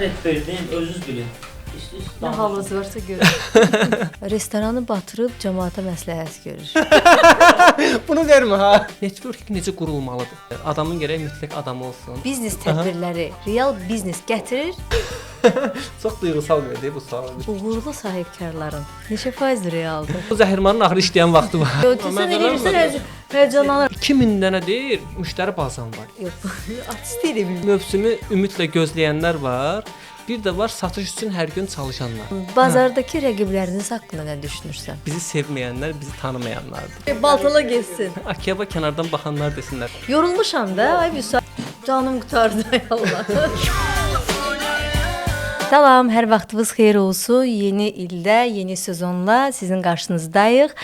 et verdim, özünüz bilin. Nə halınız varsa görün. Restoranı batırıb cəmaata məsləhət görür. Bunu vermə ha. Networking necə qurulmalıdır? Adamın gərək mütləq adam olsun. Biznes tədbirləri real biznes gətirir. Çox duyğusal verdi bu sual. Uğurlu sahibkarların neçə faiz realdır? Bu zəhirmanın axırı işləyən vaxtı var. Sən eləyirsən, həyəcanlanır. 2000 dənə deyir, müştəri bazam var. Yox, artist deyil. Mövsümü ümidlə gözləyənlər var. Bir də var satış üçün hər gün çalışanlar. Bazardakı rəqibləriniz haqqında nə düşünürsən? Bizi sevməyənlər, bizi tanımayanlardır. Baltala getsin. Akiyaba kənardan baxanlar desinlər. Yorulmuşam da, ay Vüsal. Canım qurtardı ay Allah. Salam, hər vaxtınız xeyir olsun. Yeni ildə, yeni sezonla sizin qarşınızdayıq.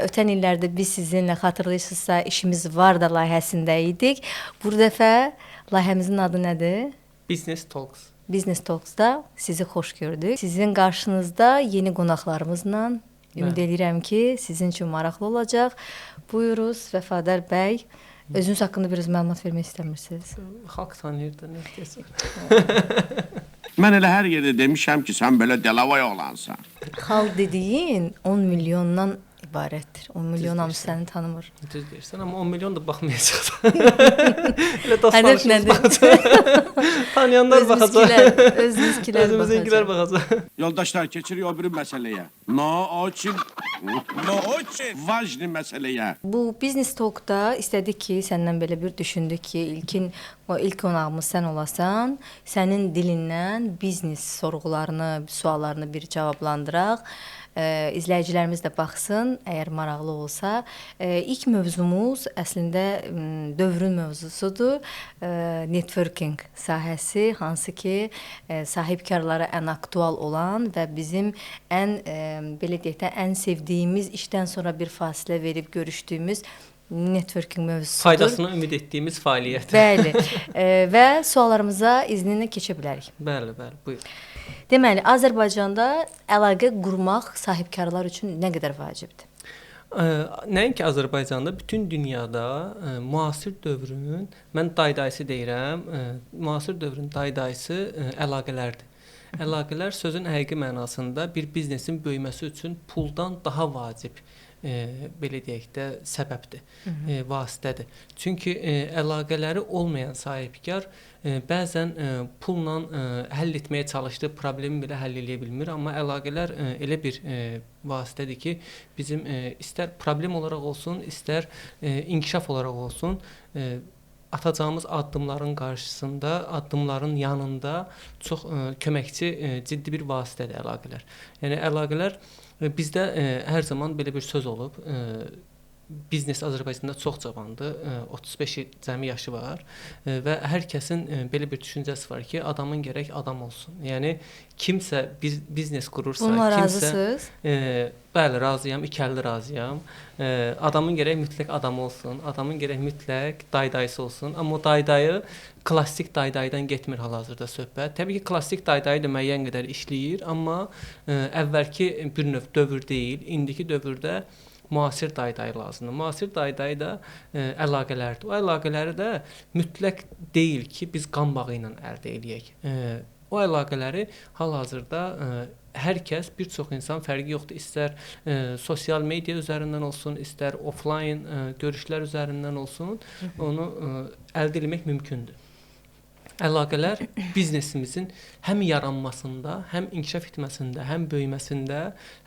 Ötən illərdə biz sizinlə xatırlayırsınızsa işimiz var da layihəsində idik. Bu dəfə layihəmizin adı nədir? Business Talks. Business Talks-da sizi xoş gördük. Sizin qarşınızda yeni qonaqlarımızla ümid edirəm ki, sizin üçün maraqlı olacaq. Buyuruz Vəfadar bəy. Özünüz haqqında biraz məlumat vermək istəmirsiniz? Xalq tanıyır da nə istəyirsən. Mən elə hər yerdə demişəm ki, sən belə dəlavay oğlansan. Xalq dediyin 10 milyondan ibarətdir. 10 milyon hamısı səni tanımır. Düz deyirsən, amma 10 milyon da baxmayacaq. Elə dostlarımız baxacaq. Tanıyanlar baxacaq. Özümüzünkilər baxacaq. Yoldaşlar, keçirik o biri məsələyə. Очень важный məsələyə. Bu Business Talk-da istədik ki, səndən belə bir düşündük ki, ilk qonağımız sən olasan, sənin dilindən biznes sorğularını, suallarını bir cavablandıraq. İzləyicilərimiz də baxsın, əgər maraqlı olsa. İlk mövzumuz əslində dövrün mövzusudur. Networking sahəsi, hansı ki, sahibkarlara ən aktual olan və bizim ən belə deyək də ən sevdiyimiz işdən sonra bir fasilə verib görüşdüyümüz networking mövzusudur. Faydasını ümid etdiyimiz fəaliyyət. Bəli. Və suallarımıza izninlə keçə bilərik. Bəli, buyur. Deməli, Azərbaycanda əlaqə qurmaq sahibkarlar üçün nə qədər vacibdir? Nəinki Azərbaycanda, bütün dünyada müasir dövrün, mən daydayısı deyirəm, müasir dövrün daydayısı əlaqələrdir. Əlaqələr sözün həqiqi mənasında bir biznesin böyüməsi üçün puldan daha vacib belə deyək də səbəbdir, vasitədir. Çünki əlaqələri olmayan sahibkar bəzən pulla həll etməyə çalışdığı problemi belə həll edə bilmir, amma əlaqələr elə bir vasitədir ki, bizim istər problem olaraq olsun, istər inkişaf olaraq olsun, atacağımız addımların qarşısında, addımların yanında çox köməkçi, ciddi bir vasitədir əlaqələr. Yəni əlaqələr bizdə hər zaman belə bir söz olub. Biznes Azərbaycanda çox cavandır, 35 cəmi yaşı var və hər kəsin belə bir düşüncəsi var ki, adamın gərək adam olsun. Yəni kimsə biznes qurursa, bununla kimsə razısınız? Bəli, razıyam, ikəli razıyam. Adamın gərək mütləq adam olsun, adamın gərək mütləq daydayısı olsun. Amma o daydayı klassik daydaydan getmir hal-hazırda söhbət. Təbii ki, klassik daydayı da müəyyən qədər işləyir, amma əvvəlki bir növ dövr deyil, indiki dövrdə müasir daydayı lazımdır. Müasir daydayı da əlaqələrdir. O əlaqələri də mütləq deyil ki, biz qan bağı ilə əldə edək. O əlaqələri hal-hazırda hər kəs, bir çox insan fərqi yoxdur. İstər sosial media üzərindən olsun, istər offline görüşlər üzərindən olsun, onu əldə etmək mümkündür. Əlaqələr biznesimizin həm yaranmasında, həm inkişaf etməsində, həm böyüməsində,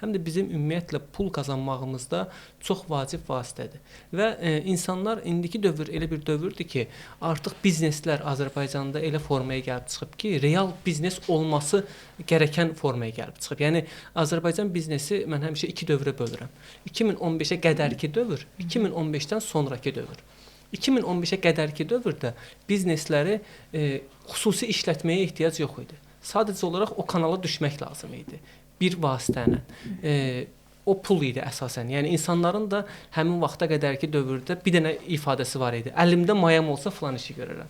həm də bizim ümumiyyətlə pul qazanmağımızda çox vacib vasitədir. Və insanlar indiki dövr elə bir dövrdür ki, artıq bizneslər Azərbaycanda elə formaya gəlib çıxıb ki, real biznes olması gərəkən formaya gəlib çıxıb. Yəni Azərbaycan biznesi mən həmişə iki dövrə bölürəm. 2015-ə qədərki dövr, 2015-dən sonrakı dövr. 2015-ə qədərki dövrdə biznesləri xüsusi işlətməyə ehtiyac yox idi. Sadəcə olaraq o kanala düşmək lazım idi. Bir vasitə ilə. O pul idi əsasən. Yəni insanların da həmin vaxta qədərki dövrdə bir dənə ifadəsi var idi. Əlimdə mayam olsa filan işi görərəm.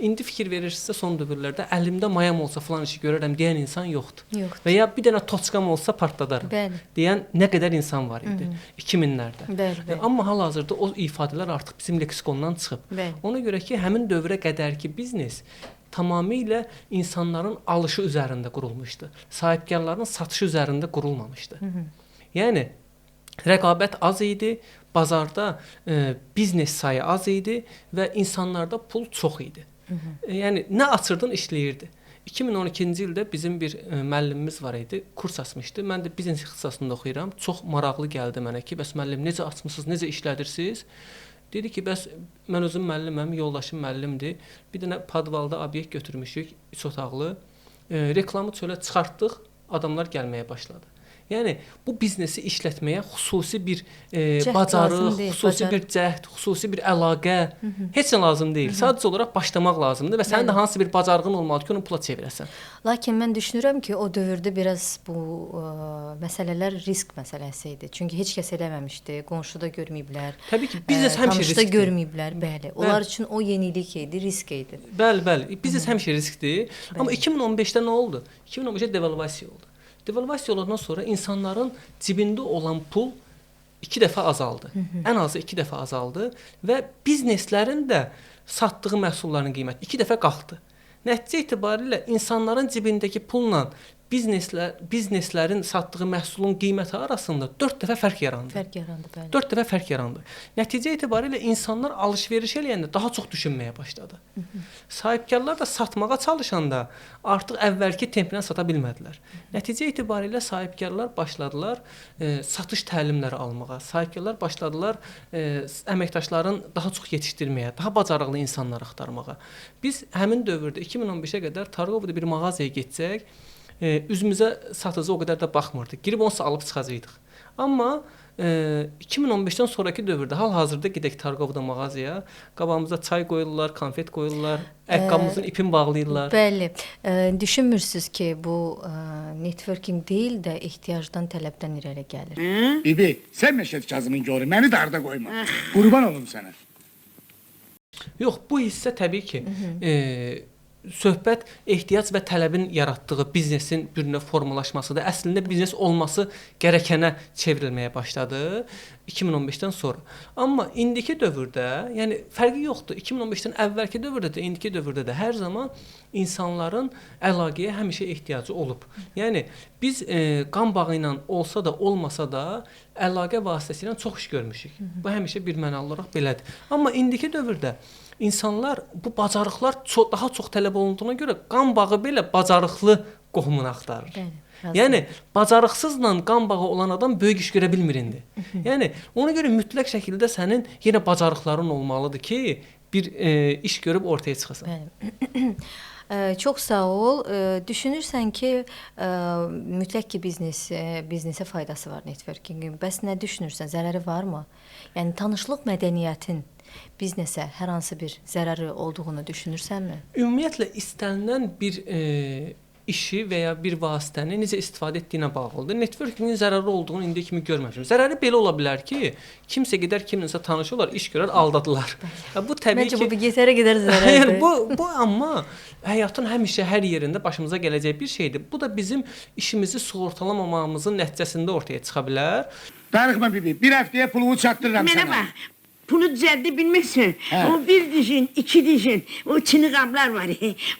İndi fikir verirsinizsə son dövrlərdə əlimdə mayam olsa filan işi görərəm deyən insan yoxdur. Və ya bir dənə toçqam olsa partladarım. Deyən nə qədər insan var idi 2000-lərdə. Amma hal-hazırda o ifadələr artıq bizim leksikondan çıxıb. Ona görə ki, həmin dövrə qədərki biznes tamamilə insanların alışı üzərində qurulmuşdu. Sahibkarların satışı üzərində qurulmamışdı. Yəni rəqabət az idi, bazarda biznes sayı az idi və insanlarda pul çox idi. Yəni nə açırdın işləyirdi. 2012-ci ildə bizim bir müəllimimiz var idi, kurs açmışdı. Mən də biznes ixtisasında oxuyuram. Çox maraqlı gəldi mənə ki, bəs müəllim necə açmısınız, necə işlədirsiniz? Dedi ki, bəs mən özüm müəlliməm, yoldaşım müəllimdir. Bir dənə podvalda obyekt götürmüşük, 3 otaqlı. Reklamı çölə çıxartdıq, adamlar gəlməyə başladı. Yəni bu biznesi işlətməyə xüsusi bir bacarıq, xüsusi bir cəhd, xüsusi bir əlaqə heç nə lazım deyil. Sadəcə olaraq başlamaq lazımdır və sənin də hansı bir bacarığın olmalıdır ki, onu pula çevirəsən. Lakin mən düşünürəm ki, o dövrdə biraz bu məsələlər risk məsələsi idi. Çünki heç kəs eləməmişdi, qonşuda görməyiblər. Təbii ki, biznes həmişə riskdir. Tanışda görməyiblər, bəli. Onlar üçün o yenilik idi, risk idi. Bəli. Biznes həmişə riskdir. Amma 2015-də nə oldu? 2015-də devalvasiya oldu. Devalvasiya olandan sonra insanların cibində olan pul 2 dəfə azaldı. Ən azı 2 dəfə azaldı və bizneslərin də satdığı məhsulların qiyməti 2 dəfə qalxdı. Nəticə etibarilə insanların cibindəki pulla bizneslərin satdığı məhsulun qiyməti arasında 4 dəfə fərq yarandı. Bəli. 4 dəfə fərq yarandı. Nəticə etibarilə insanlar alış-veriş eləyəndə daha çox düşünməyə başladı. Sahibkarlar da satmağa çalışanda artıq əvvəlki templə sata bilmədilər. Nəticə etibarilə sahibkarlar başladılar satış təlimləri almağa. Sahibkarlar başladılar əməkdaşların daha çox yetişdirməyə, daha bacarıqlı insanlar axtarmağa. Biz həmin dövrdə 2015-ə qədər Targovda bir mağazaya getsək, üzümüzə satıcı o qədər də baxmırdı. Girib onsa alıb çıxacaqdıq. Amma 2015-dən sonraki dövrdə hal-hazırda gedək Targovda mağazaya, qabağımıza çay qoyurlar, konfet qoyurlar, ayaqqabımızın ipini bağlayırlar. Bəli. Düşünmürsüz ki, bu networking deyil də ehtiyacdan, tələbdən irəli gəlir. Bibi, sən Məşəd Kazımın görü, məni darda qoyma. Qurban olum sənə. Yox, bu hissə təbii ki, söhbət ehtiyac və tələbin yaratdığı biznesin bir növ formalaşmasıdır. Əslində biznes olması gərəkənə çevrilməyə başladı 2015-dən sonra. Amma indiki dövrdə, yəni fərqi yoxdur. 2015-dən əvvəlki dövrdə də, indiki dövrdə də hər zaman insanların əlaqəyə həmişə ehtiyacı olub. Yəni biz qan bağı ilə olsa da, olmasa da əlaqə vasitəsilə çox iş görmüşük. Bu həmişə bir mənalı olaraq belədir. Amma indiki dövrdə İnsanlar bu bacarıqlar daha çox tələb olunduğuna görə qan bağı belə bacarıqlı qohumunu axtarır. Yəni bacarıqsızla qan bağı olan adam böyük iş görə bilmir indi. Yəni ona görə mütləq şəkildə sənin yenə bacarıqların olmalıdır ki, bir iş görüb ortaya çıxasan. Bəli. Çox sağ ol. Düşünürsən ki, mütləq ki biznesə faydası var networkingin. Bəs nə düşünürsən? Zərəri varmı? Yəni tanışlıq mədəniyyətin biznesə hər hansı bir zərəri olduğunu düşünürsənmi? Ümumiyyətlə istənilən bir işi və ya bir vasitəni necə istifadə etdiyinə bağlıdır. Networkingin zərəri olduğunu indiyə kimi görməmişəm. Zərəri belə ola bilər ki, kimsə gedər kiminsə tanış olar, iş görər, aldadılar. Bu təbii Məncə ki, bu bir yetərə qədər zərərdir. Yəni bu amma həyatın həmişə hər yerində başımıza gələcək bir şeydir. Bu da bizim işimizi sığortalamamamızın nəticəsində ortaya çıxa bilər. Darıxma Bibi, bir həftəyə pulumu çatdırıram Mənə sənə. bax, pulu düzəldə bilmirsən. Hə. O bir dijin, 2 dijin, o çini qablar var.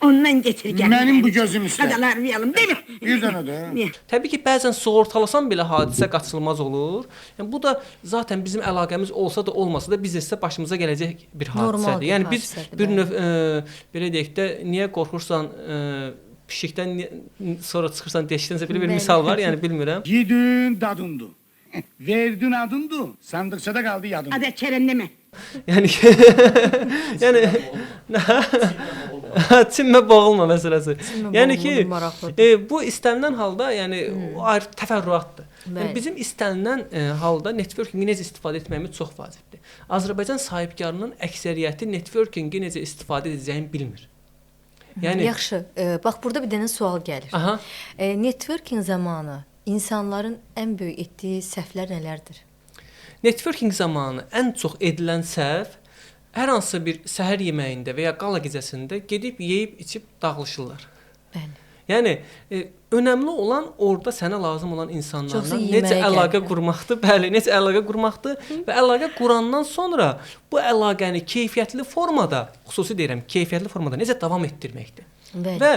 Ondan getir gəl. Mənim bu gözüm üstə. Qadalarmayalım, değil mi? Bir dənə də. Təbii ki, bəzən sığortalasan belə hadisə qaçılmaz olur. Yəni bu da zaten bizim əlaqəmiz olsa da, olmasa da biznesdə başımıza gələcək bir hadisədir. Bir Yəni biz hadisədir, bir növ belə deyək də, niyə qorxursan pişikdən sonra çıxırsan deşikdənsə belə bir misal var, yəni bilmirəm. Yedin dadındı. Verdin adındı. Sandıqçada qaldı yadındı. Adə Kərəm demə. Yəni yəni çimə boğulma məsələsi. Yəni ki, bu istənilən halda, yəni o ayrı təfərrüatdır. Yəni bizim istənilən halda networkingi necə istifadə etməyimiz çox vacibdir. Azərbaycan sahibkarının əksəriyyəti networkingi necə istifadə edəcəyini bilmir. Yəni yaxşı. Bax burada bir dənə sual gəlir. Aha. Networking zamanı insanların ən böyük etdiyi səhvlər nələrdir? Networking zamanı ən çox edilən səhv hər hansı bir səhər yeməyində və ya qala gecəsində gedib yeyib içib dağılışırlar. Bəli. Yəni önəmli olan orada sənə lazım olan insanlarla Çoxsa necə yeməyə əlaqə gəlir. qurmaqdır. Bəli, necə əlaqə qurmaqdır və əlaqə qurandan sonra bu əlaqəni keyfiyyətli formada, xüsusi deyirəm, keyfiyyətli formada necə davam etdirməkdir. Bəli. Və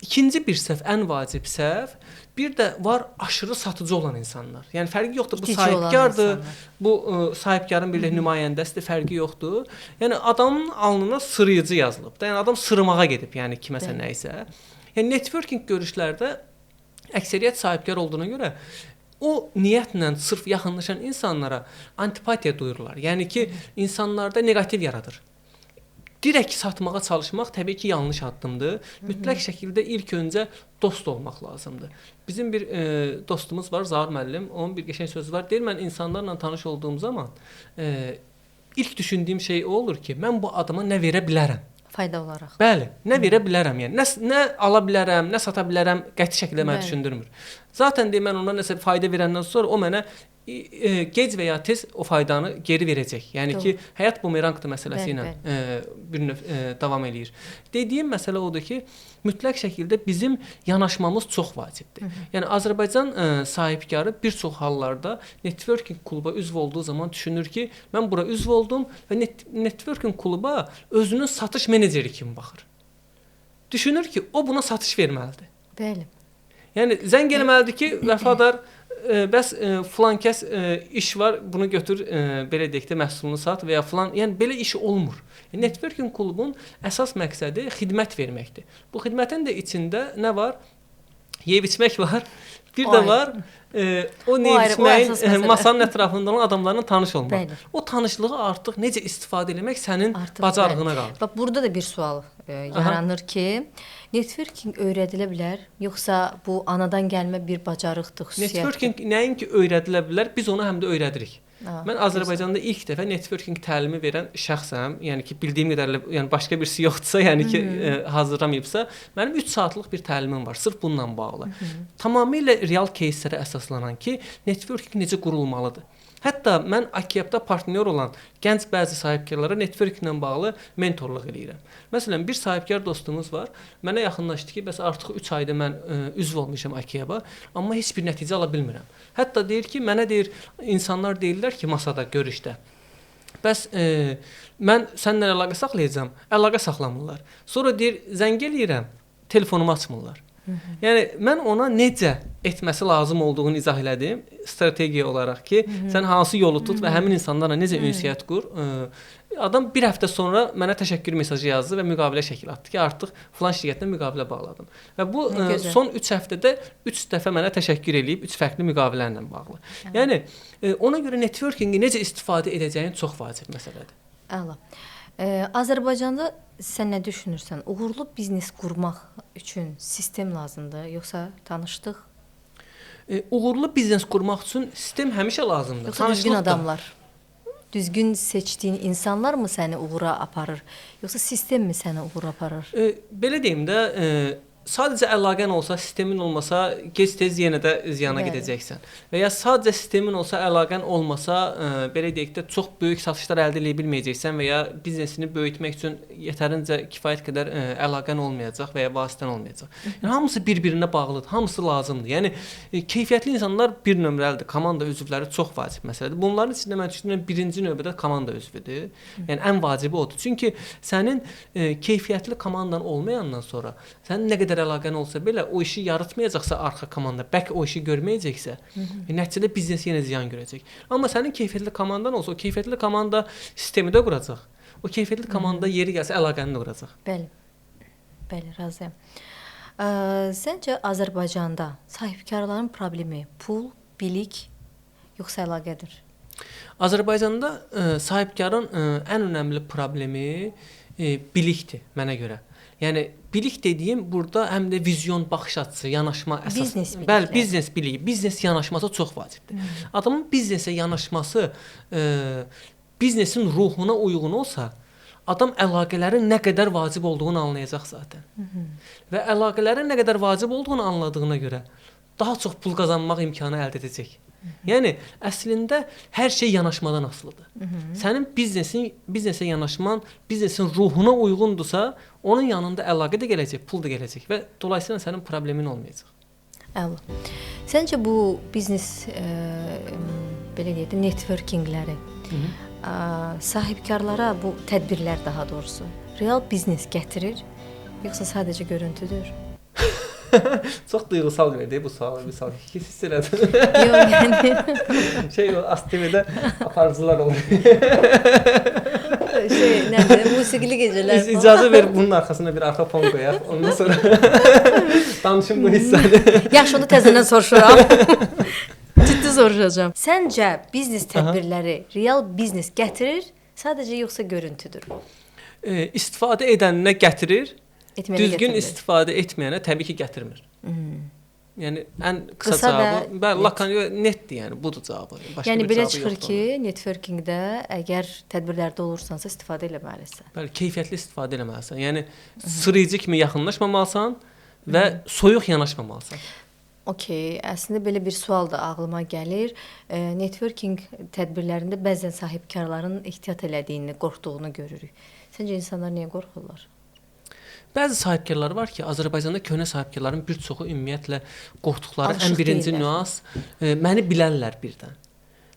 ikinci bir səhv, ən vacib səhv, bir də var aşırı satıcı olan insanlar. Yəni fərqi yoxdur, bu İtici olan sahibkardır, insanlar. bu sahibkarın bir də nümayəndəsidir, fərqi yoxdur. Yəni adamın alnına sırıyıcı yazılıb da. Yəni adam sırmağa gedib, yəni kiməsə nəyisə. Yəni networking görüşlərdə əksəriyyət sahibkar olduğuna görə o niyyətlə sırf yaxınlaşan insanlara antipatiya duyurlar. Yəni ki, insanlarda neqativ yaradır. Direkt satmağa çalışmaq təbii ki, yanlış addımdır. Mütləq şəkildə ilk öncə dost olmaq lazımdır. Bizim bir dostumuz var, Zaur müəllim. Onun bir qəşəng sözü var. Deyir, mən insanlarla tanış olduğum zaman ilk düşündüyüm şey o olur ki, mən bu adama nə verə bilərəm? Fayda olaraq. Bəli, nə verə bilərəm, yəni nə ala bilərəm, nə sata bilərəm, qəti şəkildə məni Bəli. düşündürmür. Zaten deyir, mən ona nəsə fayda verəndən sonra o mənə gec və ya tez o faydanı geri verəcək. Yəni ki, həyat bumerangdır məsələsi ilə bir növ davam eləyir. Dediyim məsələ odur ki, mütləq şəkildə bizim yanaşmamız çox vacibdir. Yəni Azərbaycan sahibkarı bir çox hallarda networking kluba üzv olduğu zaman düşünür ki, mən bura üzv oldum və networking kluba özünün satış meneceri kimi baxır. Düşünür ki, o buna satış verməlidir. Bəli. Yəni zəng eləməlidir ki, vəfadar bəs filan kəs iş var, bunu götür, belə deyək də məhsulunu sat və ya filan, yəni belə iş olmur. Networking klubun əsas məqsədi xidmət verməkdir. Bu xidmətin də içində nə var? Yeyib içmək var. Bir də var o yeyib içməyin masanın ətrafında olan adamlarla tanış olmaq. Bəli. O tanışlığı artıq necə istifadə etmək sənin Artıq bacarığına qalır. Bax burada da bir sual yaranır ki, networking öyrədilə bilər, yoxsa bu anadan gəlmə bir bacarıqdır, xüsusiyyətdir? Networking nəinki öyrədilə bilər, biz onu həm də öyrədirik. Mən Azərbaycanda ilk dəfə networking təlimi verən şəxsəm. Yəni ki, bildiyim qədərilə, yəni başqa birisi yoxdursa, yəni ki, hazırlamayıbsa, mənim 3 saatlıq bir təlimim var, sırf bununla bağlı. Tamamilə real кейslərə əsaslanan ki, networking necə qurulmalıdır. Hətta mən AKİAP-da partnyor olan gənc bəzi sahibkarlara networkinglə bağlı mentorluq edirəm. Məsələn, bir sahibkar dostumuz var. Mənə yaxınlaşdı ki, bəs artıq 3 ayda mən üzv olmuşam AKİAP-a, amma heç bir nəticə ala bilmirəm. Hətta deyir ki, mənə deyir, insanlar deyirlər ki, masada, görüşdə. Bəs mən səninlə əlaqə saxlayacağam, əlaqə saxlamırlar. Sonra deyir, zəng eləyirəm, telefonumu açmırlar. Yəni mən ona necə etməsi lazım olduğunu izah elədim, strategiya olaraq ki, sən hansı yolu tut və həmin insanlarla necə ünsiyyət qur. Adam bir həftə sonra mənə təşəkkür mesajı yazdı və müqavilə şəkli atdı ki, artıq filan şirkətlə müqavilə bağladım. Və bu son 3 həftədə 3 dəfə mənə təşəkkür eləyib 3 fərqli müqavilərlə bağlı. Yəni ona görə networkingi necə istifadə edəcəyin çox vacib məsələdir. Əla. Azərbaycanda sən nə düşünürsən? Uğurlu biznes qurmaq üçün sistem lazımdır, yoxsa tanışlıq? Uğurlu biznes qurmaq üçün sistem həmişə lazımdır. Yoxsa düzgün adamlar? Düzgün seçdiyin insanlar mı səni uğura aparır, yoxsa sistem mi səni uğura aparır? Belə deyim də, sadəcə əlaqən olsa, sistemin olmasa, gec-tez yenə də ziyana gedəcəksən. Və ya sadəcə sistemin olsa, əlaqən olmasa, belə deyək də, çox böyük satışlar əldə edə bilməyəcəksən və ya biznesini böyütmək üçün yetərincə kifayət qədər əlaqən olmayacaq və ya vasitən olmayacaq. Yəni hamısı bir-birinə bağlıdır, hamısı lazımdır. Yəni keyfiyyətli insanlar bir nömrəlidir, komanda üzvləri çox vacib məsələdir. Bunların içində mən düşünürəm birinci növbədə komanda üzvüdür. Yəni ən vacibi odur. Çünki sənin keyfiyyətli komandan olmayandan sonra sənin nə qədər əlaqən olsa belə o işi yaratmayacaqsa arxa komanda, bəlkə o işi görməyəcəksə, nəticədə biznes yenə ziyan görəcək. Amma sənin keyfiyyətli komandan olsa, o keyfiyyətli komanda sistemi də quracaq. O keyfiyyətli komanda yeri gəlsə əlaqəni də quracaq. Bəli. Bəli, razıyam. Səncə Azərbaycanda sahibkarların problemi pul, bilik, yoxsa əlaqədir? Azərbaycanda sahibkarın ən önəmli problemi bilikdir mənə görə. Yəni bilik dediyim burada həm də vizyon, baxış açısı, yanaşma əsas. Biznes bilikləri. Bəli, biznes biliyi, biznes yanaşması çox vacibdir. Adamın biznesə yanaşması biznesin ruhuna uyğun olsa, adam əlaqələrin nə qədər vacib olduğunu anlayacaq zaten. Və əlaqələrin nə qədər vacib olduğunu anladığına görə daha çox pul qazanmaq imkanı əldə edəcək. Yəni əslində hər şey yanaşmadan asılıdır. Sənin biznesə yanaşman, biznesin ruhuna uyğundursa, onun yanında əlaqə də gələcək, pul da gələcək və dolayısıyla sənin problemin olmayacaq. Əla. Səncə bu biznes belə deyək də networkingləri sahibkarlara bu tədbirlər daha doğrusu real biznes gətirir, yoxsa sadəcə görüntüdür? Çox duyğusal verdi bu sualı, misal ki, hiss elədim. Yox, yəni O ASTV-də aparıcılar olur. nədir? Musiqili gecələr falan. İcazə ver bunun arxasına bir arxa fon qoyaq. Ondan sonra danışım bu hissəni. Yaxşı, onu təzədən soruşuram. Ciddi soruşacağam. Səncə biznes tədbirləri real biznes gətirir, sadəcə yoxsa görüntüdür? İstifadə edənə gətirir, Etməni düzgün gətirir. istifadə etməyənə təbii ki, gətirmir. Yəni ən qısa Qısa və cavabı, bəli, lakan netdir, yəni budur cavabı. Başqa Yəni bir belə cavabı çıxır yoxdur ki, onun. networkingdə əgər tədbirlərdə olursansa istifadə etməlisən. Bəli, keyfiyyətli istifadə etməlisən. Yəni sırıcı kimi yaxınlaşmamalısan və soyuq yanaşmamalısan. Okay, əslində belə bir sual da ağlıma gəlir. Networking tədbirlərində bəzən sahibkarların ehtiyat elədiyini, qorxduğunu görürük. Səncə insanlar niyə qorxurlar? Bəzi sahibkarlar var ki, Azərbaycanda köhnə sahibkarların bir çoxu ümumiyyətlə qorxduqları Alışıq ən birinci deyirlər. nüans məni bilərlər birdən.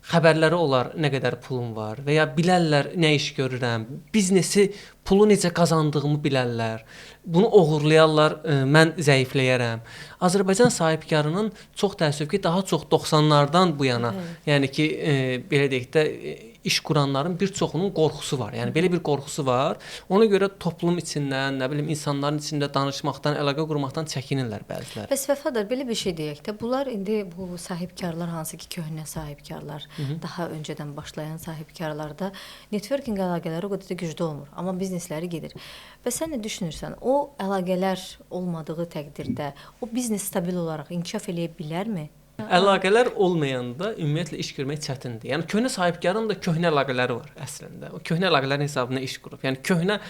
Xəbərləri olar nə qədər pulum var və ya bilərlər nə iş görürəm, biznesi pulu necə qazandığımı bilərlər. Bunu oğurlayarlar, mən zəifləyərəm. Azərbaycan sahibkarının çox təəssüf ki, daha çox 90-lardan bu yana, yəni ki, belə deyək də iş quranların bir çoxunun qorxusu var. Yəni belə bir qorxusu var. Ona görə toplum içindən, nə bilim, insanların içində danışmaqdan, əlaqə qurmaqdan çəkinirlər bəziləri. Bəs Vəfadar, belə bir şey deyək də, bunlar indi bu sahibkarlar hansı ki, köhnə sahibkarlar, daha öncədən başlayan sahibkarlarda networking əlaqələri o qədər də güclü olmur, amma biznesləri gedir. Və sən nə düşünürsən? O əlaqələr olmadığı təqdirdə o biznes stabil olaraq inkişaf eləyə bilərmi? Əlaqələr olmayanda ümumiyyətlə iş görmək çətindir. Yəni köhnə sahibkarın da köhnə əlaqələri var əslində. O köhnə əlaqələrin hesabına iş qurub. Yəni köhnə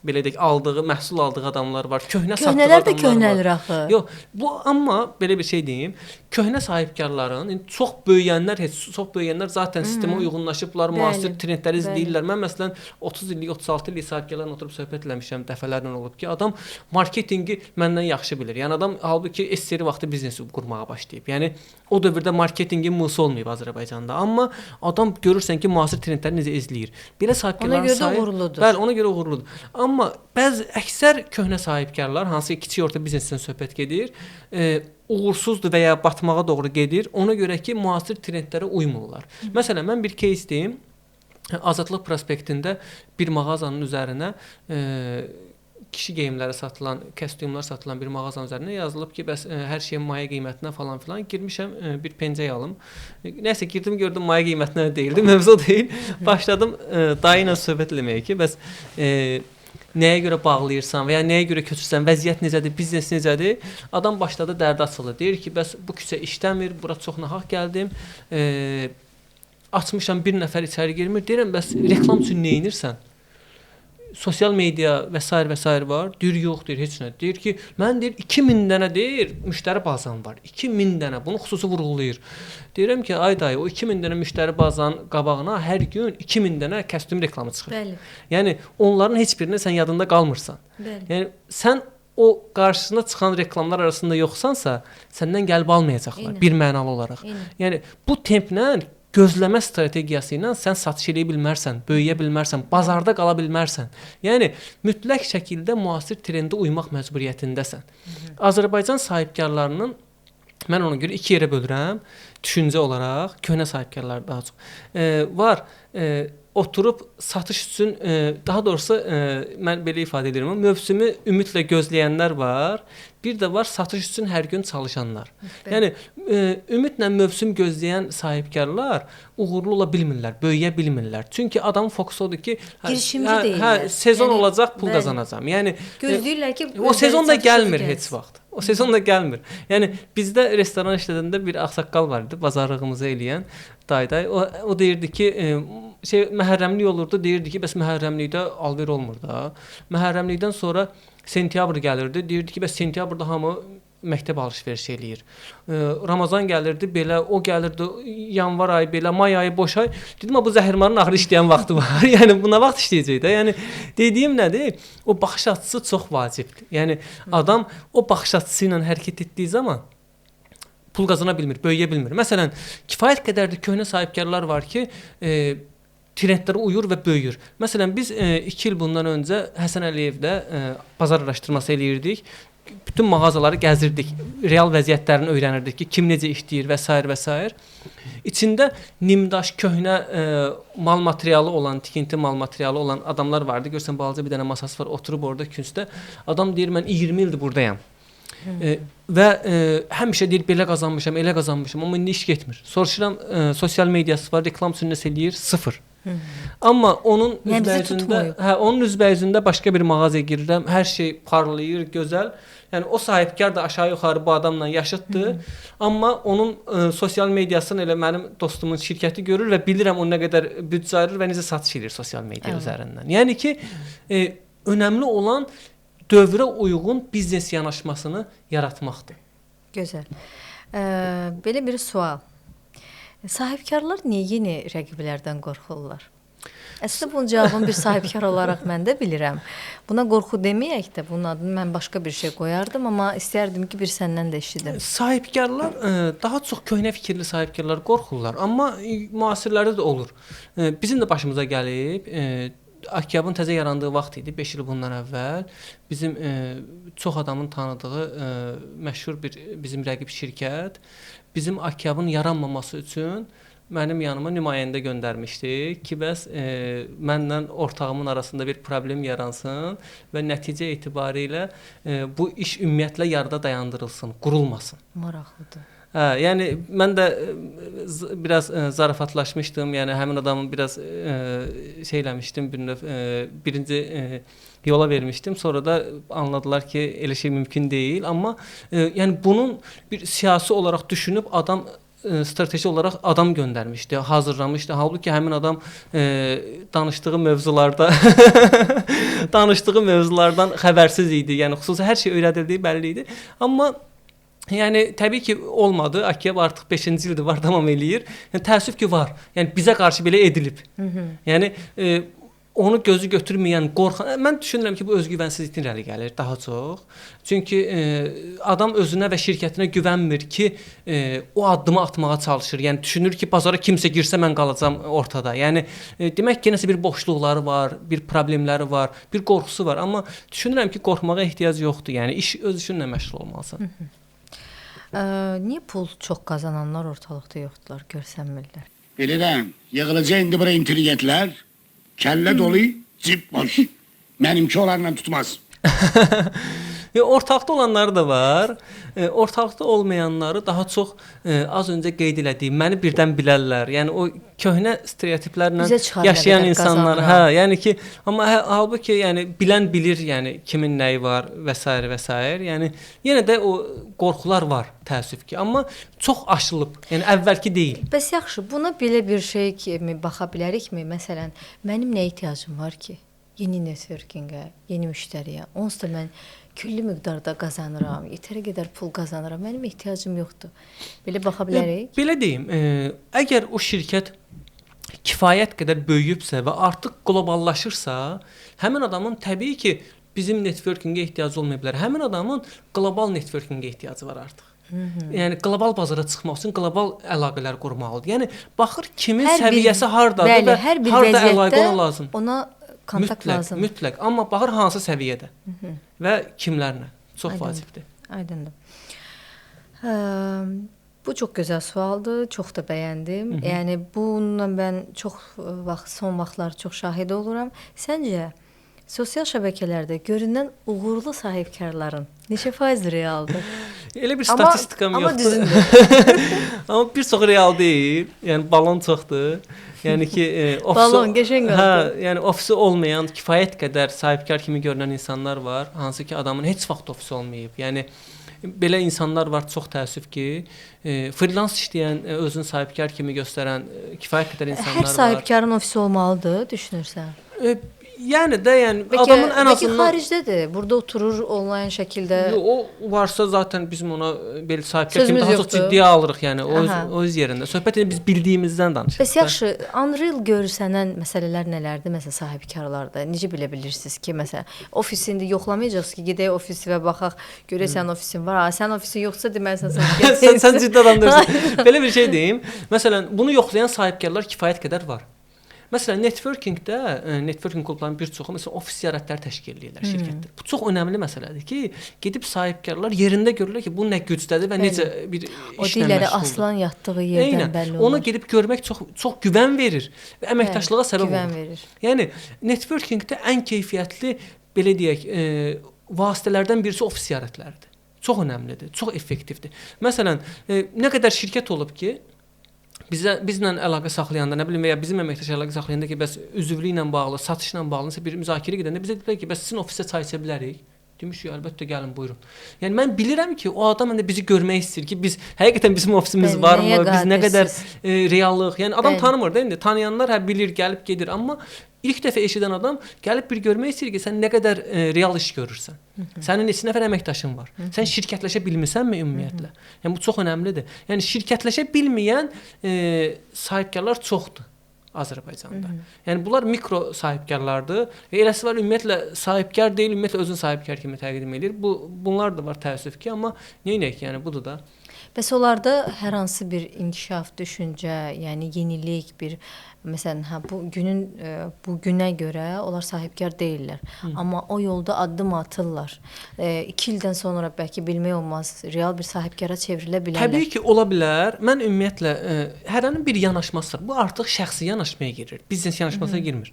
belə deyək, məhsul aldığı adamlar var. Köhnə satdığı adamlar var. Köhnələr də köhnəlir axı. Yox, bu amma belə bir şey deyim. Köhnə sahibkarların çox böyüyənlər zaten sistemə uyğunlaşıblar, müasir trendləri izləyirlər. Mən məsələn 30 illik, 36 illik sahibkarlarla oturub söhbət eləmişəm, dəfələrlə olub ki, adam marketinqi məndən yaxşı bilir. Yəni adam halbuki SSR vaxtı biznes qurmağa başlayıb. Yəni o dövrdə marketinqin mısı olmayıb Azərbaycanda. Amma adam görürsən ki, müasir trendləri necə izləyir. Belə sahibkarların sayı ona görə də uğurludur. Bəli, ona görə uğurludur. Amma bəzi əksər köhnə sahibkarlar, hansı kiçik orta biznesdən söhbət gedir, uğursuzdur və ya batmağa doğru gedir. Ona görə ki, müasir trendlərə uymurlar. Məsələn, mən bir case deyim. Azadlıq prospektində bir mağazanın üzərinə kişi geyimləri satılan, kostyumlar satılan bir mağazanın üzərinə yazılıb ki, bəs hər şeyin maya qiymətinə falan filan girmişəm, bir pencək alım. Nəsə girdim, gördüm maya qiymətinə deyildi, mövzu deyil. Başladım dayı ilə söhbət eləməyə ki, bəs nəyə görə bağlayırsan və ya nəyə görə köçürsən, vəziyyət necədir, biznes necədir? Adam başladı dərd açılır. Deyir ki, bəs bu küçə işləmir, bura çox nahaq gəldim. Açmışam, bir nəfər içəri girmir. Deyirəm, bəs reklam üçün nə edirsən? Sosial media və s. var. Deyir, yox, deyir, heç nə. Deyir ki, mən deyir 2000 dənə deyir, müştəri bazam var. 2000 dənə. Bunu xüsusi vurğulayır. Deyirəm ki, ay dayı, o 2000 dənə müştəri bazanın qabağına hər gün 2000 dənə kostyum reklamı çıxır. Bəli. Yəni onların heç birini sən yadında qalmırsan. Bəli. Yəni sən o qarşısına çıxan reklamlar arasında yoxsansa, səndən gəlib almayacaqlar bir mənalı olaraq. Yəni bu templə gözləmə strategiyası ilə sən satış edə bilmərsən, böyüyə bilmərsən, bazarda qala bilmərsən. Yəni mütləq şəkildə müasir trendə uymaq məcburiyyətindəsən. Azərbaycan sahibkarlarının mən ona görə iki yerə bölürəm. Düşüncə olaraq köhnə sahibkarlar daha çox var. Oturub satış üçün, daha doğrusu mən belə ifadə edirəm, mövsümü ümidlə gözləyənlər var. Bir də var satış üçün hər gün çalışanlar. Yəni ümidlə mövsüm gözləyən sahibkarlar uğurlu ola bilmirlər, böyüyə bilmirlər. Çünki adamın fokusu odur ki, girişimci deyirlər. Sezon olacaq, pul qazanacağam. Yəni gözləyirlər ki, o sezon da gəlmir heç vaxt. O sezon da gəlmir. Yəni bizdə restoran işlədəndə bir ağsaqqal var idi, bazarlığımızı eləyən dayday. O deyirdi ki, məhərrəmlik olurdu, deyirdi ki, bəs məhərrəmlikdə alver olmur da. Məhərrəmlikdən sonra sentyabr gəlirdi, deyirdi ki, bəs sentyabrda hamı məktəb alış-veriş eləyir. Ramazan gəlirdi, belə o gəlirdi, yanvar ayı belə, may ayı boş ay. Dedim, bu zəhirmarın axırı işləyən vaxtı var. Yəni buna vaxt işləyəcək də. Yəni dediyim nədir? O baxış açısı çox vacibdir. Yəni adam o baxış açısı ilə hərəkət etdiyi zaman pul qazana bilmir, böyüyə bilmir. Məsələn, kifayət qədərdir köhnə sahibkarlar var ki, trendlərə uyur və böyüyür. Məsələn, biz 2 il bundan öncə Həsən Əliyevdə bazar araşdırması eləyirdik. Bütün mağazaları gəzirdik, real vəziyyətlərini öyrənirdik ki, kim necə işləyir və s. və s. İçində nimdaş, köhnə mal materialı olan, tikinti mal materialı olan adamlar vardı. Görsən, balaca bir dənə masası var, oturub orada küncdə. Adam deyir, mən 20 ildir buradayam. Və həmişə deyir, belə qazanmışam, elə qazanmışam, amma indi iş getmir. Soruşuram, sosial mediası var, reklam üçün nəsə eləyir, 0. Amma onun onun üzbəyüzündə başqa bir mağazaya girirəm, hər şey parlayır, gözəl. Yəni o sahibkar da aşağı-yuxarı bu adamla yaşıddır. Amma onun sosial mediasını elə mənim dostumun şirkəti görür və bilirəm o nə qədər büdcə ayırır və necə satış edir sosial media üzərindən. Yəni ki, önəmli olan dövrə uyğun biznes yanaşmasını yaratmaqdır. Gözəl. Belə bir sual. Sahibkarlar niyə yeni rəqiblərdən qorxurlar? Əslində bunun cavabını bir sahibkar olaraq mən də bilirəm. Buna qorxu deməyək də, bunun adını mən başqa bir şey qoyardım, amma istərdim ki, bir səndən də eşidim. Sahibkarlar daha çox köhnə fikirli sahibkarlar qorxurlar, amma müasirlərdə də olur. Bizim də başımıza gəlib, Akiyabın təzə yarandığı vaxt idi, 5 il bundan əvvəl. Bizim çox adamın tanıdığı məşhur bir bizim rəqib şirkət bizim Akiyabın yaranmaması üçün mənim yanıma nümayəndə göndərmişdi ki, bəs mənlə ortağımın arasında bir problem yaransın və nəticə etibarilə bu iş ümumiyyətlə yarıda dayandırılsın, qurulmasın. Maraqlıdır. Yəni mən də biraz zarafatlaşmışdım. Yəni həmin adamı biraz şeyləmişdim, birinci yola vermişdim. Sonra da anladılar ki, elə şey mümkün deyil, amma yəni bunun bir siyasi olaraq düşünüb adam strateji olaraq adam göndərmişdi, hazırlamışdı. Halbuki həmin adam danışdığı mövzulardan xəbərsiz idi. Yəni xüsusi hər şey öyrədildiyi bəlli idi. Amma yəni təbii ki olmadı. Akiyab artıq 5-ci ildir var, davam eləyir. Yəni təəssüf ki var. Yəni bizə qarşı belə edilib. Yəni onu gözü götürməyən, qorxan, mən düşünürəm ki, bu özgüvənsizlikdən irəli gəlir daha çox. Çünki adam özünə və şirkətinə güvənmir ki, o addımı atmağa çalışır. Yəni düşünür ki, bazara kimsə girsə mən qalacam ortada. Yəni demək ki, nəsə bir boşluqları var, bir problemləri var, bir qorxusu var. Amma düşünürəm ki, qorxmağa ehtiyac yoxdur. Yəni iş öz işinlə məşğul olmalısan. Niyə pul çox qazananlar ortalıqda yoxdular, görsənmirlər? Bilirəm, yığılacaq indi bura intelligentlər. Kəllə dolu, cib boş. Mənimki onlarla tutmaz. Ortaqda olanları da var. Ortaqda olmayanları daha çox az öncə qeyd elədiyim, məni birdən bilərlər. Yəni o köhnə stereotiplərlə yaşayan insanlar, yəni ki, amma halbuki yəni bilən bilir, yəni kimin nəyi var və s. və s. Yəni yenə də o qorxular var, təəssüf ki, amma çox aşılıb. Yəni əvvəlki deyil. Bəs yaxşı, buna belə bir şey kimi baxa bilərikmi? Məsələn, mənim nə ehtiyacım var ki? Yeni networkingə, yeni müştəriyə. Onsuz da mən külli miqdarda qazanıram, yetərə qədər pul qazanıram. Mənim ehtiyacım yoxdur. Belə baxa bilərik? Belə deyim, əgər o şirkət kifayət qədər böyüyübsə və artıq qloballaşırsa, həmin adamın təbii ki, bizim networkingə ehtiyacı olmaya bilər. Həmin adamın qlobal networkingə ehtiyacı var artıq. Yəni qlobal bazara çıxmaq üçün qlobal əlaqələr qurmalıdır. Yəni baxır kimin səviyyəsi hardadır və harda əlaqə ona lazım. Ona kontakt lazımdır. Mütləq. Amma baxır hansı səviyyədə və kimlərlə. Çox vacibdir. Aydındır. Bu çox gözəl sualdır. Çox da bəyəndim. Yəni bununla mən çox vaxt, son vaxtlar çox şahid oluram. Səncə sosial şəbəkələrdə görünən uğurlu sahibkarların neçə faiz realdır? Elə bir statistikam yoxdur. Amma düzündür. Amma bir çox real deyil. Yəni balon çoxdur. Yəni ki, balon qəşəng oldu. Yəni ofisi olmayan kifayət qədər sahibkar kimi görünən insanlar var, hansı ki adamın heç vaxt ofisi olmayıb. Yəni belə insanlar var, çox təəssüf ki, freelance işləyən, özünü sahibkar kimi göstərən kifayət qədər insanlar var. Hər sahibkarın ofisi olmalıdır, düşünürsən? Yəni də, yəni Bəlkə, adamın ən bəlkə azından xaricdədir. Burada oturur onlayn şəkildə. Yo, o varsa zaten bizim ona belə sahibkar kimi Sözümüz daha çox yoxdur. ciddiyə alırıq, yəni Aha. o öz yerində. Söhbət biz bildiyimizdən danışırıq. Bəs yaxşı, Unreal görsənən məsələlər nələrdir? Məsələn, sahibkarlarda necə bilə bilirsiniz ki, məsələn, ofisində yoxlamayacaqsınız ki, gedək ofisi və baxaq, görək sənin ofisin var. Sən ofisin yoxsa deməli sən sən ciddi adamdırsan. Belə bir şey deyim. Məsələn, bunu yoxlayan sahibkarlar kifayət qədər var. Məsələn, networkingdə, networking klublarının bir çoxu məsələn ofis ziyarətləri təşkil edirlər şirkətlər. Bu çox önəmli məsələdir ki, gedib sahibkarlar yerində görürlər ki, bu nə gücdədir və necə bir o işlə dilləri məşğuldur. aslan yatdığı yerdən bəlli olur. Onu gedib görmək çox güvən verir və əməkdaşlığa səbəb güvən olur. verir. Yəni networkingdə ən keyfiyyətli belə deyək, vasitələrdən birisi ofis ziyarətləridir. Çox önəmlidir, çox effektivdir. Məsələn, nə qədər şirkət olub ki, bizlə əlaqə saxlayanda, nə bilim, və ya bizim əməkdaşlar əlaqə saxlayanda ki, bəs üzvlüklə bağlı, satışla bağlı nəsə bir müzakirə gedəndə bizə dedilər ki, bəs sizin ofisə çay içə bilərik. Demişik, əlbəttə gəlin, buyurun. Yəni mən bilirəm ki, o adam bizi görmək istəyir ki, biz həqiqətən bizim ofisimiz varmı, biz nə qədər reallıq. Yəni adam tanımır da indi. Tanıyanlar bilir, gəlib gedir, amma ilk dəfə eşidən adam gəlib bir görmək istəyir ki, sən nə qədər real iş görürsən. Sənin neçə nəfər əməkdaşın var. Sən şirkətləşə bilmisənmi ümumiyyətlə? Yəni bu çox önəmlidir. Yəni şirkətləşə bilməyən sahibkarlar çoxdur Azərbaycanda. Yəni bunlar mikro sahibkarlardır. Eləsi var ümumiyyətlə sahibkar deyil, ümumiyyətlə özünü sahibkar kimi təqdim edir. Bunlar da var təəssüf ki, amma neynəyək, yəni budur da. Bəs onlarda hər hansı bir inkişaf, düşüncə, yəni yenilik, bir məsələn, bu günə görə onlar sahibkar deyillər. Amma o yolda addım atırlar. 2 ildən sonra bəlkə bilmək olmaz, real bir sahibkara çevrilə bilərlər. Təbii ki, ola bilər. Mən ümumiyyətlə hərənin bir yanaşması var. Bu artıq şəxsi yanaşmaya girir. Biznes yanaşmasına girmir.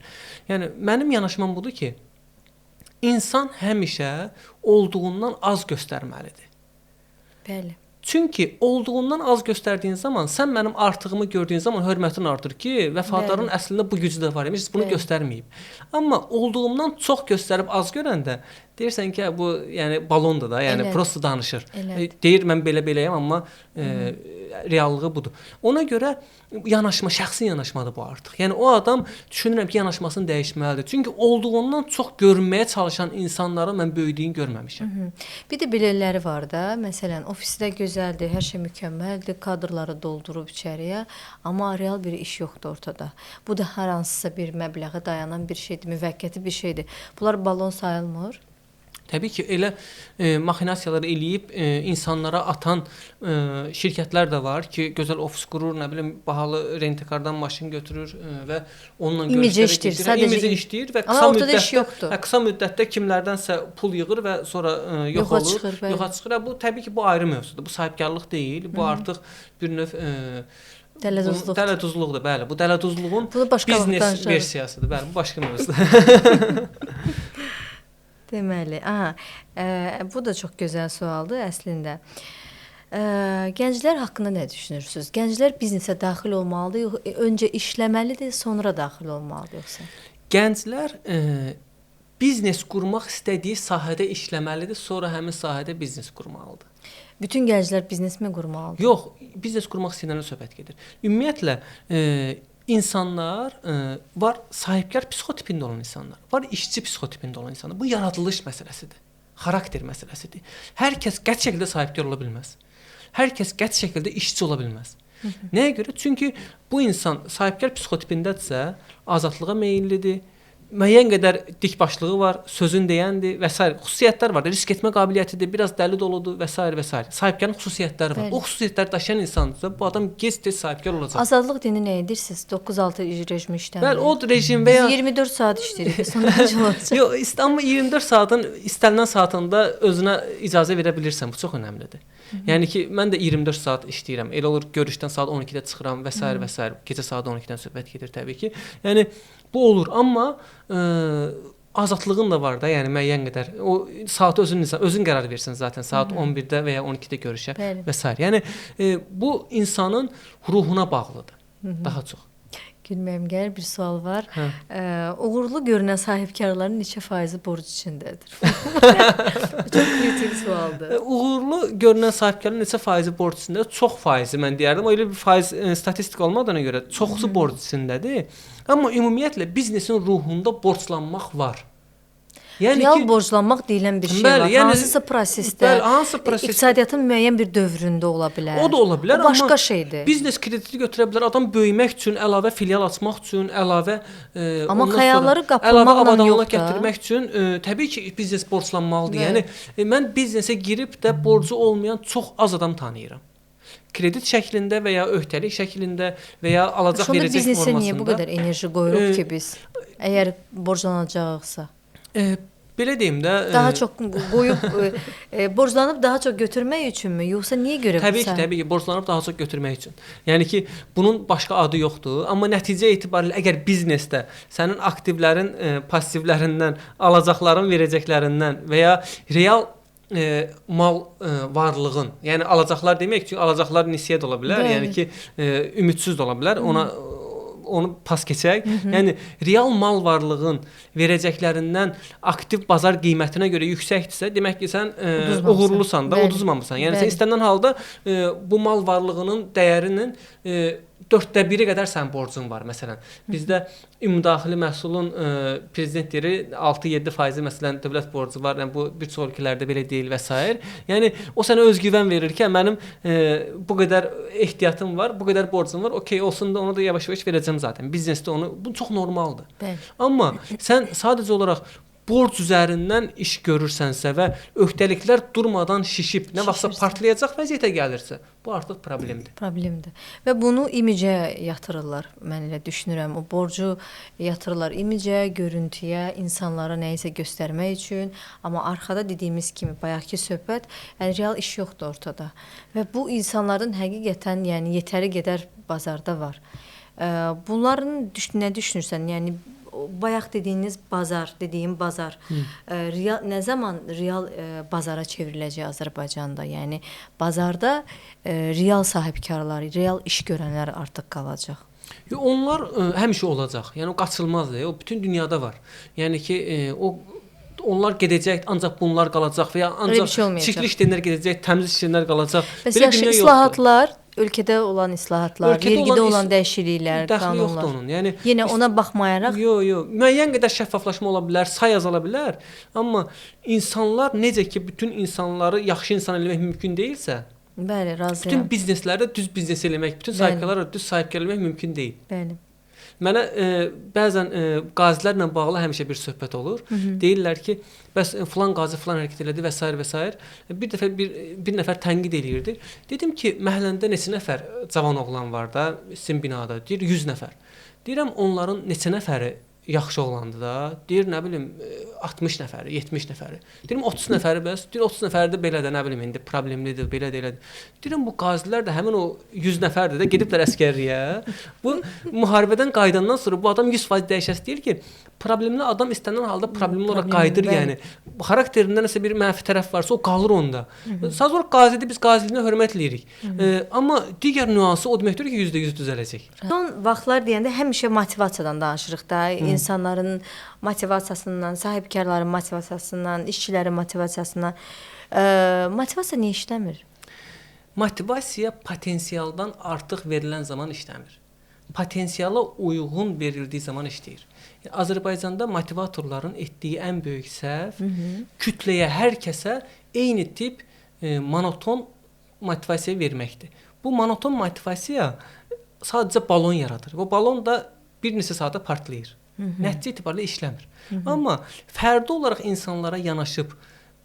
Yəni mənim yanaşmam budur ki, insan həmişə olduğundan az göstərməlidir. Bəli. Çünki olduğundan az göstərdiyin zaman sən mənim artığımı gördüyün zaman hörmətin artır ki, vəfadarın əslində bu gücü də var imiş, bunu göstərməyib. Amma olduğumdan çox göstərib az görəndə deyirsən ki, bu yəni balondur da, yəni prosta danışır. Deyir mən beləyəm, amma reallığı budur. Ona görə yanaşma, şəxsi yanaşmadır bu artıq. Yəni o adam düşünürəm ki, yanaşmasını dəyişməlidir. Çünki olduğundan çox görünməyə çalışan insanların mən böyüdüyünü görməmişəm. Bir də belələri var da, məsələn, ofisdə gözəldir, hər şey mükəmməldir, kadrları doldurub içəriyə, amma real bir iş yoxdur ortada. Bu da hər hansısa bir məbləğə dayanan bir şeydir, müvəqqəti bir şeydir. Bunlar balon sayılmır. Təbii ki, elə maxinasiyalar eləyib insanlara atan şirkətlər də var ki, gözəl ofis qurur, nə bilim, bahalı rent-a-cardan maşın götürür və onunla görüşlərə gedir. İmici işləyir və qısa müddətdə kimlərdənsə pul yığır və sonra yox olur, yoxa çıxır. Bu təbii ki, bu ayrı mövzudur. Bu sahibkarlıq deyil, bu artıq bir növ dələduzluqdur, bəli. Bu dələduzluğun biznes versiyasıdır, bəli. Bu başqa mövzudur. Deməli, bu da çox gözəl sualdır əslində. Gənclər haqqında nə düşünürsünüz? Gənclər biznesə daxil olmalıdır, yox, öncə işləməlidir, sonra daxil olmalıdır yoxsa? Gənclər biznes qurmaq istədiyi sahədə işləməlidir, sonra həmin sahədə biznes qurmalıdır. Bütün gənclər biznesmi qurmalıdır? Yox, biznes qurmaq istəyənlərlə söhbət gedir. Ümumiyyətlə, İnsanlar var, sahibkar psixotipində olan insanlar, var işçi psixotipində olan insanlar. Bu yaradılış məsələsidir, xarakter məsələsidir. Hər kəs qəti şəkildə sahibkar ola bilməz. Hər kəs qəti şəkildə işçi ola bilməz. Nəyə görə? Çünki bu insan sahibkar psixotipindədirsə, azadlığa meyllidir, müəyyən qədər dikbaşlığı var, sözün deyəndir və s. xüsusiyyətlər var. Risk etmə qabiliyyətidir, biraz dəli doludur və s. və s. Sahibkarın xüsusiyyətləri var. O xüsusiyyətləri daşıyan insandır. Bu adam gec-tez sahibkar olacaq. Azadlıq dini nə edirsiniz? 9-6 rejimi işləmir. Bəli, o rejim və ya 24 saat işləyirik. Sonra necə olacaq? Yox, amma 24 saatın istənilən saatında özünə icazə verə bilirsən. Bu çox önəmlidir. Yəni ki, mən də 24 saat işləyirəm. Elə olur görüşdən saat 12-də çıxıram və s. və s. Gecə saat 12-dən söhbət gedir təbii ki. Yəni bu olur, amma azadlığın da var da, yəni müəyyən qədər. O saatı özün qərar versin zaten. Saat 11-də və ya 12-də görüşə və s. Yəni bu insanın ruhuna bağlıdır daha çox. Gülməyim gəlir bir sual var. Hə. Uğurlu görünən sahibkarların neçə faizi borc içindədir? Çox kritik sualdır. Uğurlu görünən sahibkarın neçə faizi borc içindədir? Çox faizi mən deyərdim. Elə bir faiz statistik olmadığına görə çoxsu borc içindədir. Amma ümumiyyətlə biznesin ruhunda borclanmaq var. Yəni Real ki, borclanmaq deyilən bir şey Bəli, var. yəni- Hansısa prosesdə, Bəli, hansısa prosesdə- iqtisadiyyatın müəyyən bir dövründə ola bilər. o da ola bilər, O başqa amma şeydir. biznes krediti götürə bilər. Adam böyümək üçün, əlavə filial açmaq üçün, əlavə Amma ondan xəyalları sonra qapılmaqla əlavə avadanlıq yox da. gətirmək üçün təbii ki, biznes borclanmalıdır. Bəli. Yəni mən biznesə girib də borcu olmayan çox az adam tanıyıram. Kredit şəklində və ya öhdəlik şəklində və ya alacaq Sonra verəcək biznesə formasında. niyə bu qədər enerji qoyuruq E, ki biz? Əgər borclanacaqsa. Belə deyim də, Daha çox qoyub borclanıb daha çox götürmək üçünmü, yoxsa niyə görə Təbii ki, borclanıb daha çox götürmək üçün. Yəni ki, bunun başqa adı yoxdur, amma nəticə etibarilə əgər biznesdə sənin aktivlərin passivlərindən, alacaqların verəcəklərindən və ya real mal varlığın, yəni alacaqlar demək ki, alacaqlar nisiyə də ola bilər, Bəli. yəni ki, ümidsiz də ola bilər. Onu pas keçək. Yəni real mal varlığın verəcəklərindən aktiv bazar qiymətinə görə yüksəkdirsə, demək ki, sən Uduzmamısan. uğurlusan da, Bəli. uduzmamısan. Yəni Bəli. sən istənilən halda bu mal varlığının dəyərinin 1/4 qədər sənin borcun var məsələn. Bizdə ümumdaxili məhsulun prezident deyir 6-7% məsələn dövlət borcu var. Yəni bu bir çox ölkələrdə belə deyil və s. Yəni o sənə özgüvən verir ki, mənim bu qədər ehtiyatım var, bu qədər borcum var. Okay, olsun da onu da yavaş-yavaş verəcəm zaten. Biznesdə onu bu çox normaldır. Bəli. Amma sən sadəcə olaraq borc üzərindən iş görürsənsə və öhdəliklər durmadan şişib, nə vaxtsa Şişirsə. partlayacaq vəziyyətə gəlirsə, bu artıq problemdir. Problemdir. Və bunu imicə yatırırlar. Mən elə düşünürəm. O borcu yatırırlar imicə, görüntüyə, insanlara nəyisə göstərmək üçün. Amma arxada dediyimiz kimi bayaqki söhbət, yəni real iş yoxdur ortada. Və bu insanların həqiqətən, yəni yetəri qədər bazarda var. Bunların nə düşünürsən? Yəni bayaq dediyiniz dediyim bazar real nə zaman real bazara çevriləcək Azərbaycanda? Yəni bazarda real sahibkarlar, real iş görənlər artıq qalacaq. Onlar həmişə olacaq. Yəni o qaçılmazdır. O bütün dünyada var. Yəni ki, onlar gedəcək, ancaq bunlar qalacaq və ya Öyle bir ancaq şey olmayacaq. çirkli işləyənlər gedəcək, təmiz işləyənlər qalacaq. Bəs Belə yaxşı dünya yoxdur. islahatlar, ölkədə olan islahatlar, Ölkədə vergidə olan olan dəyişikliklər, Dəxli yoxdur qanunlar. onun. Yəni Yenə ona baxmayaraq Yox. Müəyyən qədər şəffaflaşma ola bilər, say azala bilər, amma insanlar necə ki bütün insanları yaxşı insan eləmək mümkün deyilsə, bəli, razıyam. bütün bizneslərdə düz biznes eləmək, bütün Bəli. sahibkarlarla düz sahibkar eləmək mümkün deyil. Bəli. Mənə bəzən qazilərlə bağlı həmişə bir söhbət olur. Deyirlər ki, bəs filan qazi filan hərəkət elədi və s. və s. Bir dəfə bir nəfər tənqid eləyirdi. Dedim ki, məhəlləndə neçə nəfər cavan oğlan var da, sizin binada? Deyir 100 nəfər. Deyirəm onların neçə nəfəri yaxşı oğlandı da? Deyir nə bilim 60 nəfəri, 70 nəfəri. Deyirəm 30 nəfəri bəs. Deyir 30 nəfəri də belə də nə bilim indi problemlidir, belə də elədir. Deyirəm bu qazilər də həmin o 100 nəfərdir də gediblər əsgərliyə. Bu müharibədən qayıdandan sonra bu adam 100% dəyişəsi deyir ki, problemli adam istənilən halda problemli olaraq qayıdır bəli. yəni. Xarakterində nəsə bir mənfi tərəf varsa o qalır onda. Sadəcə olaraq qazidir, biz qaziliyinə hörmət eləyirik. Amma digər nüansı o deməkdir ki, %100 düzələcək. Son vaxtlar deyəndə həmişə motivasiyadan danışırıq da, insanların motivasiyasından, sahibkarların motivasiyasından, işçilərin motivasiyasından. Motivasiya niyə işləmir? Motivasiya potensialdan artıq verilən zaman işləmir. Potensiala uyğun verildiyi zaman işləyir. Azərbaycanda motivatorların etdiyi ən böyük səhv kütləyə, hər kəsə eyni tip monoton motivasiya verməkdir. Bu monoton motivasiya sadəcə balon yaradır. Bu balon da bir neçə saata partlayır. Nəticə etibarilə işləmir. Amma fərdi olaraq insanlara yanaşıb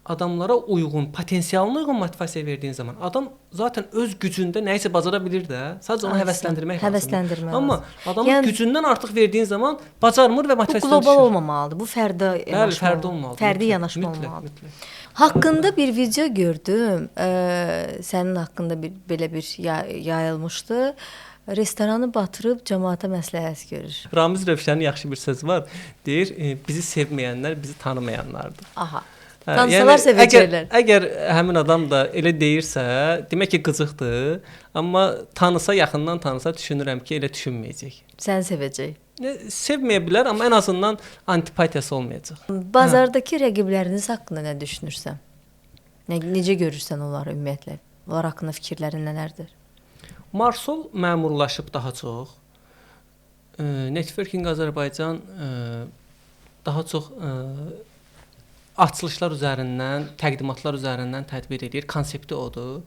adamlara uyğun, potensialına uyğun motivasiya verdiyin zaman adam zaten öz gücündə nəyisə bacara bilir də. Sadəcə onu həvəsləndirmək lazımdır. Həvəsləndirmək Amma lazım. adamın Yəni- gücündən artıq verdiyin zaman bacarmır və Bu motivasiyasını qlobal düşür. olmamalıdır. Bu fərdi Bəli, yanaşma fərdi olmalıdır. Fərdi Mütləq, yanaşma mütləq, olmalıdır. mütləq. Haqqında bir video gördüm. Sənin haqqında belə bir yayılmışdı. Restoranı batırıb cəmaata məsləhət görür. Ramiz Rövşənin yaxşı bir sözü var. Deyir, bizi sevməyənlər bizi tanımayanlardır. Aha. Tanısalar sevəcəklər. Əgər həmin adam da elə deyirsə, demək ki, qızıqdır. Amma tanısa, yaxından tanısa düşünürəm ki, elə düşünməyəcək. Səni sevəcək. Sevməyə bilər, amma ən azından antipatiyası olmayacaq. Bazardakı rəqibləriniz haqqında nə düşünürsən? Necə görürsən onları ümumiyyətlə? Onlar haqqında fikirlərin nələrdir? Marsol məmurlaşıb daha çox. Networking Azərbaycan daha çox açılışlar üzərindən, təqdimatlar üzərindən tədbir edir. Konsepti odur.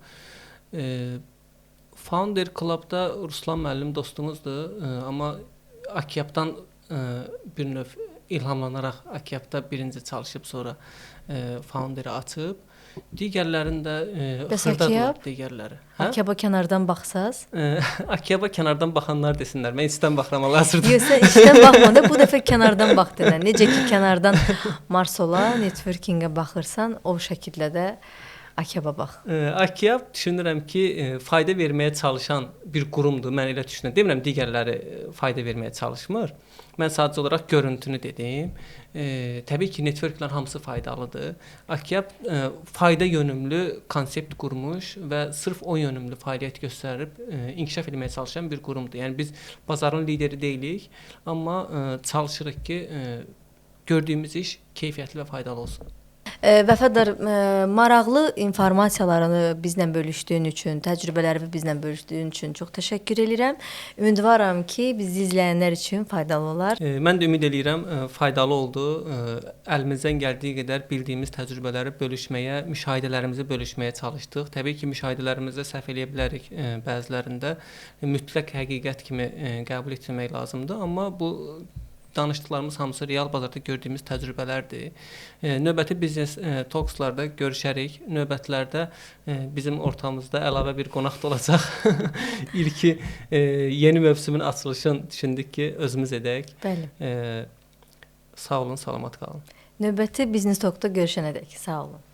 Founder Club-da Ruslan müəllim dostumuzdur, amma Akyabdan bir növ ilhamlanaraq Akyabda birinci çalışıb sonra Founderi açıb. Digərlərində xırdadılar digərləri. Akyaba kənardan baxsaz? Akyaba kənardan baxanlar desinlər. Mən içdən baxıram hal-hazırda. Yoxsa içdən baxmanda bu dəfə kənardan baxdın. Necə ki kənardan Marsola, networkingə baxırsan, o şəkildə də Akyaba bax. Akyab düşünürəm ki, fayda verməyə çalışan bir qurumdur. Mən elə düşünürəm. Demirəm digərləri fayda verməyə çalışmır. Mən sadəcə olaraq görüntünü dedim. Təbii ki, networklər hamısı faydalıdır. Akyab fayda yönümlü konsept qurmuş və sırf o yönümlü fəaliyyət göstərib inkişaf etməyə çalışan bir qurumdur. Yəni biz bazarın lideri deyilik, amma çalışırıq ki, gördüyümüz iş keyfiyyətli və faydalı olsun. Vəfadar, maraqlı informasiyalarını bizlə bölüşdüyün üçün, təcrübələrimi bizlə bölüşdüyün üçün çox təşəkkür edirəm. Ümidvaram ki, bizi izləyənlər üçün faydalı olar. Mən də ümid eləyirəm faydalı oldu. Əlimizdən gəldiyi qədər bildiyimiz təcrübələri bölüşməyə, müşahidələrimizi bölüşməyə çalışdıq. Təbii ki, müşahidələrimizdə səhv eləyə bilərik bəzilərində. Mütləq həqiqət kimi qəbul etmək lazımdır, amma bu danışdıqlarımız hamısı real bazarda gördüyümüz təcrübələrdir. Növbəti biznes talkslarda görüşərik. Növbətlərdə bizim ortamızda əlavə bir qonaq da olacaq. İlki yeni mövsümün açılışını düşündük ki, özümüz edək. Bəli. Sağ olun, salamat qalın. Növbəti Biznes Talkda görüşənədək. Sağ olun.